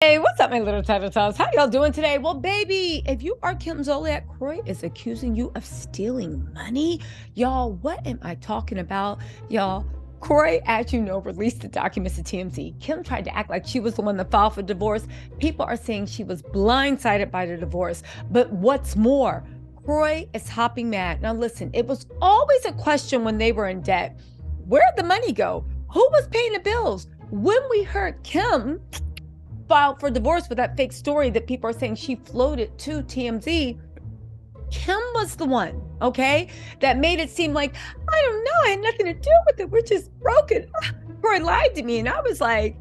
Hey, what's up, my little TisaTells? How y'all doing today? Well, baby, if you are Kim Zolciak, Kroy is accusing you of stealing money. Y'all, what am I talking about? Y'all, Kroy, as you know, released the documents to TMZ. Kim tried to act like she was the one that filed for divorce. People are saying she was blindsided by the divorce. But what's more, Kroy is hopping mad. Now, listen, it was always a question when they were in debt. Where'd the money go? Who was paying the bills? When we heard Kim filed for divorce with that fake story that people are saying she floated to TMZ, Kim was the one, okay, that made it seem like, I don't know, I had nothing to do with it. We're just broken. Kroy lied to me. And I was like,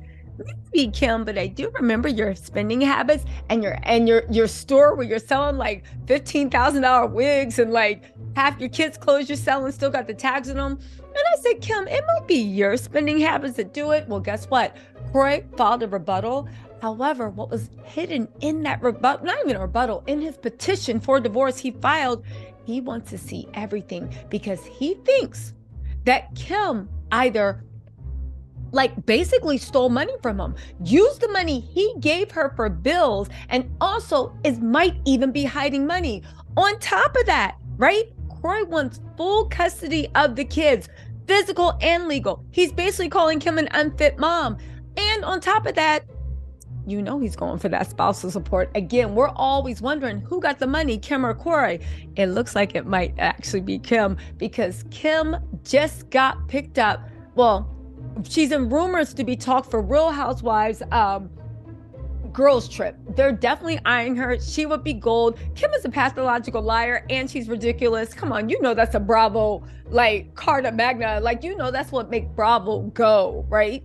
maybe Kim, but I do remember your spending habits and your store where you're selling like $15,000 wigs and like half your kids' clothes you're selling still got the tags on them. And I said, Kim, it might be your spending habits that do it. Well, guess what? Kroy filed a rebuttal. However, what was hidden in that rebuttal, not even a rebuttal, in his petition for divorce he filed, he wants to see everything because he thinks that Kim either like basically stole money from him, used the money he gave her for bills, and also might even be hiding money. On top of that, right? Kroy wants full custody of the kids, physical and legal. He's basically calling Kim an unfit mom. And on top of that, you know he's going for that spousal support. Again, we're always wondering who got the money, Kim or Kroy. It looks like it might actually be Kim because Kim just got picked up. Well, she's in rumors to be talked for Real Housewives girls trip. They're definitely eyeing her. She would be gold. Kim is a pathological liar and she's ridiculous. Come on, you know that's a Bravo like Carta Magna. Like, you know that's what makes Bravo go, right?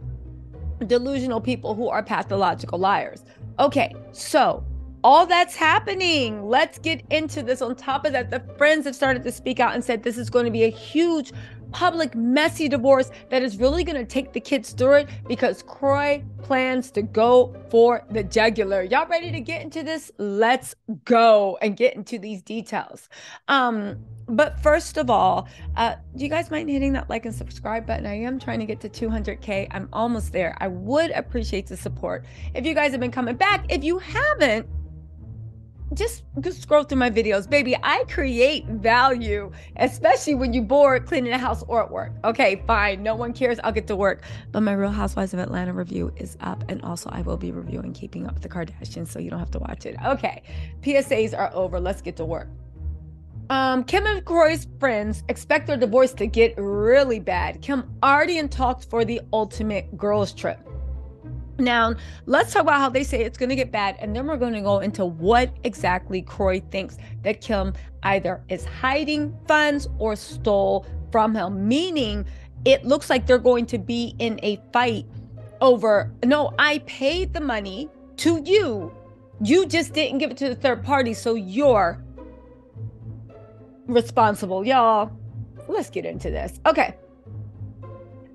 Delusional people who are pathological liars. Okay, so all that's happening. Let's get into this. On top of that, the friends have started to speak out and said this is going to be a huge, public, messy divorce that is really going to take the kids through it because Kroy plans to go for the jugular. Y'all ready to get into this? Let's go and get into these details. But first of all, do you guys mind hitting that like and subscribe button? I am trying to get to 200K. I'm almost there. I would appreciate the support. If you guys have been coming back, if you haven't, just scroll through my videos. Baby, I create value, especially when you're bored cleaning the house or at work. Okay, fine. No one cares. I'll get to work. But my Real Housewives of Atlanta review is up. And also I will be reviewing Keeping Up with the Kardashians, so you don't have to watch it. Okay, PSAs are over. Let's get to work. Kim and Kroy's friends expect their divorce to get really bad. Kim already in talks for the ultimate girls trip. Now, let's talk about how they say it's going to get bad, and then we're going to go into what exactly Kroy thinks that Kim either is hiding funds or stole from him, meaning it looks like they're going to be in a fight over, no, I paid the money to you. You just didn't give it to the third party, so you're responsible. Y'all, let's get into this. Okay.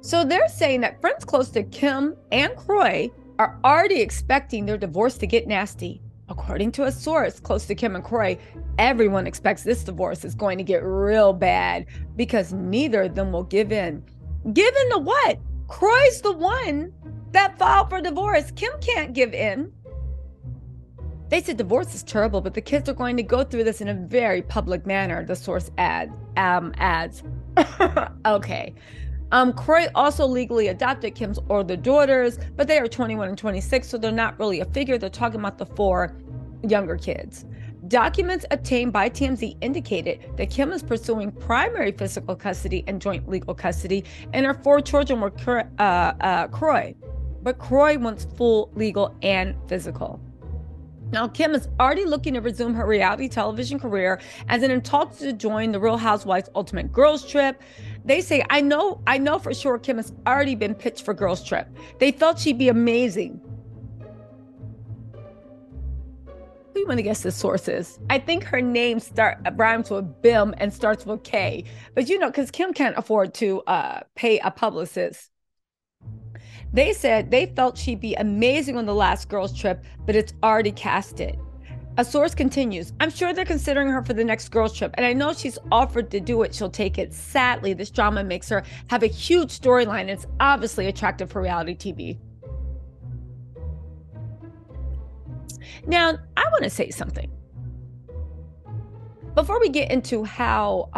So they're saying that friends close to Kim and Kroy are already expecting their divorce to get nasty. According to a source close to Kim and Kroy, everyone expects this divorce is going to get real bad because neither of them will give in. Give in to what? Kroy's the one that filed for divorce. Kim can't give in. They said divorce is terrible, but the kids are going to go through this in a very public manner, the source adds. Okay. Kroy also legally adopted Kim's older daughters, but they are 21 and 26, so they're not really a figure. They're talking about the 4 younger kids. Documents obtained by TMZ indicated that Kim is pursuing primary physical custody and joint legal custody, and her 4 children were Kroy. But Kroy wants full legal and physical. Now, Kim is already looking to resume her reality television career as in talks to join the Real Housewives Ultimate Girls Trip. They say, I know for sure Kim has already been pitched for Girls Trip. They felt she'd be amazing. Who do you want to guess the source is? I think her name rhymes with Bim and starts with K. But you know, because Kim can't afford to pay a publicist. They said they felt she'd be amazing on the last girls trip, but it's already casted. A source continues, I'm sure they're considering her for the next girls trip, and I know she's offered to do it. She'll take it. Sadly, this drama makes her have a huge storyline. It's obviously attractive for reality TV. Now, I want to say something. Before we get into how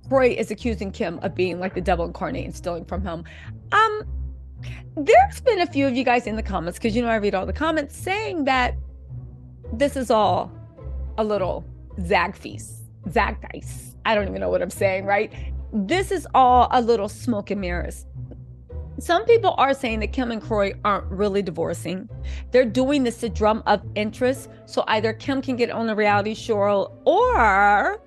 Kroy is accusing Kim of being like the devil incarnate and stealing from him, there's been a few of you guys in the comments, because I read all the comments, saying that this is all a little Zagfeast. I don't even know what I'm saying, right? This is all a little smoke and mirrors. Some people are saying that Kim and Kroy aren't really divorcing. They're doing this to drum up interest, so either Kim can get on a reality show, or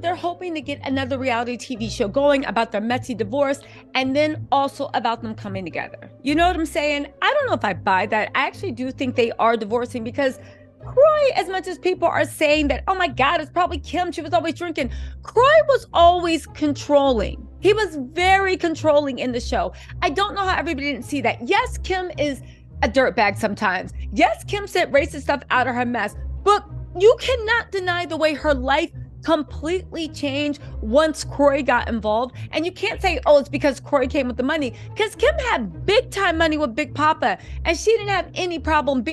they're hoping to get another reality TV show going about their messy divorce, and then also about them coming together. You know what I'm saying? I don't know if I buy that. I actually do think they are divorcing, because Kroy, as much as people are saying that, oh my God, it's probably Kim, she was always drinking, Kroy was always controlling. He was very controlling in the show. I don't know how everybody didn't see that. Yes, Kim is a dirtbag sometimes. Yes, Kim said racist stuff out of her mess, but you cannot deny the way her life completely changed once Kroy got involved. And you can't say, oh, it's because Kroy came with the money, because Kim had big time money with Big Papa, and she didn't have any problem.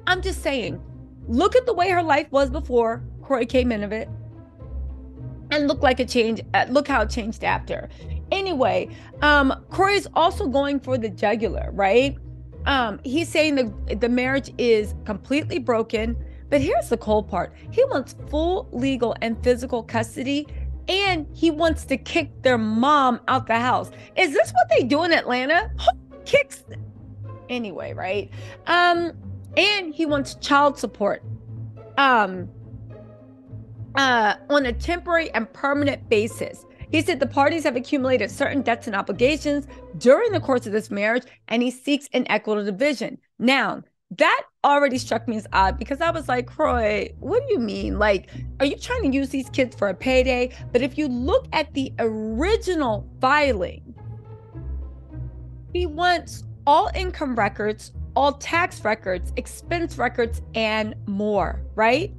I'm just saying, look at the way her life was before Kroy came into it, and look like it changed. Look how it changed after. Anyway, Kroy is also going for the jugular, right? He's saying the marriage is completely broken. But here's the cold part. He wants full legal and physical custody, and he wants to kick their mom out the house. Is this what they do in Atlanta? Kicks. Anyway, right? And he wants child support on a temporary and permanent basis. He said the parties have accumulated certain debts and obligations during the course of this marriage, and he seeks an equitable division. Now, that already struck me as odd, because I was like, Kroy, what do you mean? Like, are you trying to use these kids for a payday? But if you look at the original filing, he wants all income records, all tax records, expense records, and more, right?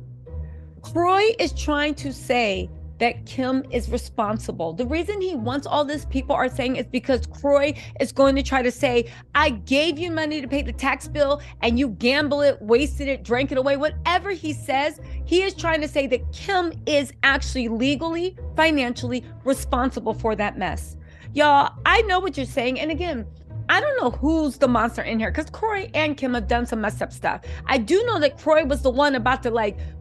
Kroy is trying to say that Kim is responsible. The reason he wants all this, people are saying, is because Kroy is going to try to say, I gave you money to pay the tax bill and you gambled it, wasted it, drank it away. Whatever he says, he is trying to say that Kim is actually legally, financially responsible for that mess. Y'all, I know what you're saying. And again, I don't know who's the monster in here, because Kroy and Kim have done some messed up stuff. I do know that Kroy was the one about to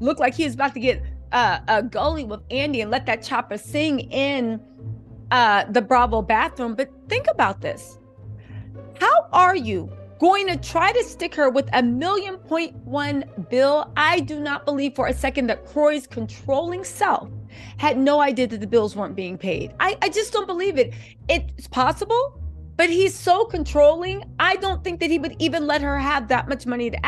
look like he was about to get a gully with Andy and let that chopper sing in the Bravo bathroom. But think about this. How are you going to try to stick her with $1.1 million bill? I do not believe for a second that Kroy's controlling self had no idea that the bills weren't being paid. I just don't believe it. It's possible, but he's so controlling. I don't think that he would even let her have that much money to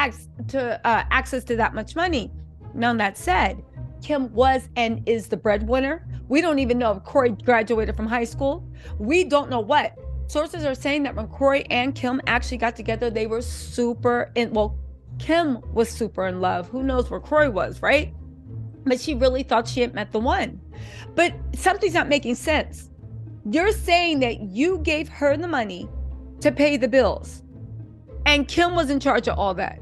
access to that much money. Now, that said, Kim was and is the breadwinner. We don't even know if Kroy graduated from high school. We don't know what. Sources are saying that when Kroy and Kim actually got together, they were Kim was super in love. Who knows where Kroy was, right? But she really thought she had met the one. But something's not making sense. You're saying that you gave her the money to pay the bills, and Kim was in charge of all that.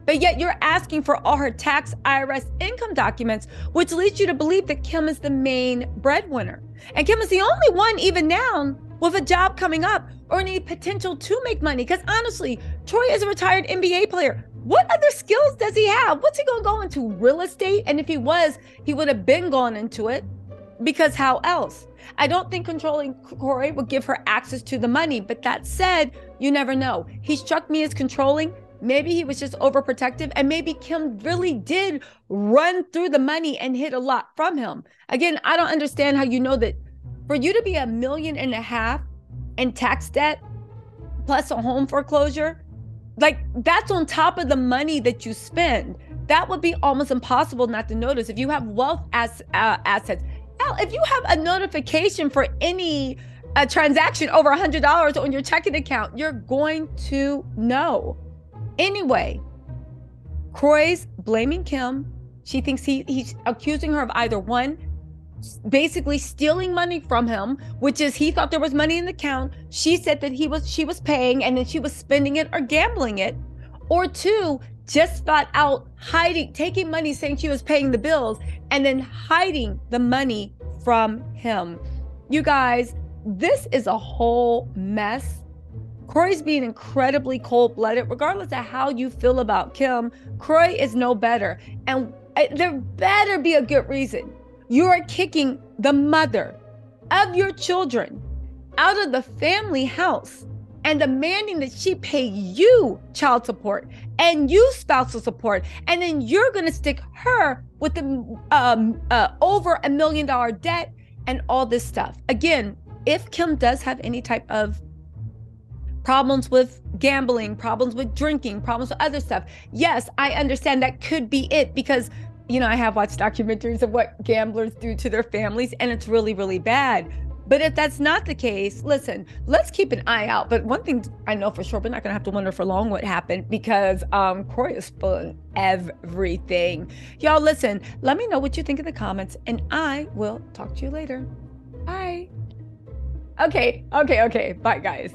But yet you're asking for all her tax, IRS, income documents, which leads you to believe that Kim is the main breadwinner. And Kim is the only one, even now, with a job coming up or any potential to make money. Because honestly, Troy is a retired NBA player. What other skills does he have? What's he going to go into? Real estate? And if he was, he would have been gone into it, because how else? I don't think controlling Kroy would give her access to the money. But that said, you never know. He struck me as controlling. Maybe he was just overprotective, and maybe Kim really did run through the money and hid a lot from him. Again, I don't understand how you know that for you to be $1.5 million in tax debt plus a home foreclosure, like that's on top of the money that you spend. That would be almost impossible not to notice. If you have wealth assets, hell, if you have a notification for any transaction over $100 on your checking account, you're going to know. Anyway, Kroy's blaming Kim. She thinks he's accusing her of either one, basically stealing money from him, which is he thought there was money in the account. She said that she was paying and then she was spending it or gambling it, Or two, just flat out hiding, taking money, saying she was paying the bills, and then hiding the money from him. You guys, this is a whole mess. Kroy's being incredibly cold-blooded. Regardless of how you feel about Kim, Kroy is no better. And there better be a good reason. You are kicking the mother of your children out of the family house and demanding that she pay you child support and you spousal support. And then you're going to stick her with the over $1 million debt and all this stuff. Again, if Kim does have any type of problems with gambling, problems with drinking, problems with other stuff, yes, I understand that could be it, because, you know, I have watched documentaries of what gamblers do to their families, and it's really, really bad. But if that's not the case, listen, let's keep an eye out. But one thing I know for sure, we're not going to have to wonder for long what happened, because Kroy is spilling everything. Y'all, listen, let me know what you think in the comments, and I will talk to you later. Bye. Okay. Bye, guys.